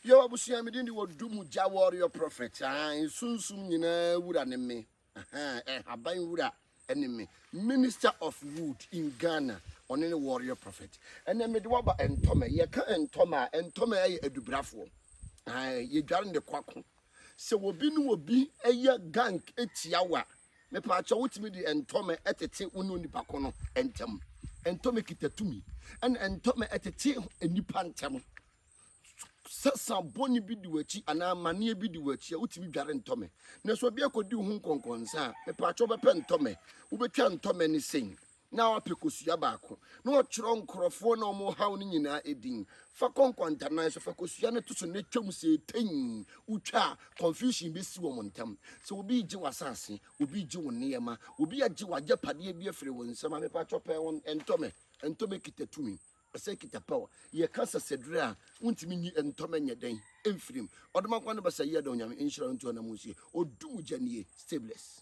Yo abusia me din wo dumu ja warrior prophet. Sunsum nyina wura ne me. Haban wura ene me. Minister of wood in Ghana. One ne warrior prophet. Ene me de waba entome. Ye ka entome ay adubrafo. Ye dware ne kwako. Se wobi no wobi eye gang etiawa. Me pa acha wotimi di entome etete unu nipa ko no entem. Entome kitatumi. En entome etete enipa ntem. Sasa boni bi di wachi ana mane bi di wachi a utimi dware ntome na so bia kodi hu konkonsa me pa cho bepe ntome wo betwa ntome ni sen na wa pekosua baako na wo kyero nkrofo na omo haw ni nyina edin fa konkonta na so fa kosua na to so na twam se ten utwa confusion be si wo montam so obi gi wasase obi gi wo neyema obi agi wagepade bi afre wo nsama me pa cho pe won ntome kitatumi ase kitapawa ye kasa sedra untimi nyi entome nyeden emfirim odoma kwa no basa ye da onyame inshira ntu na musie odum janie stabless.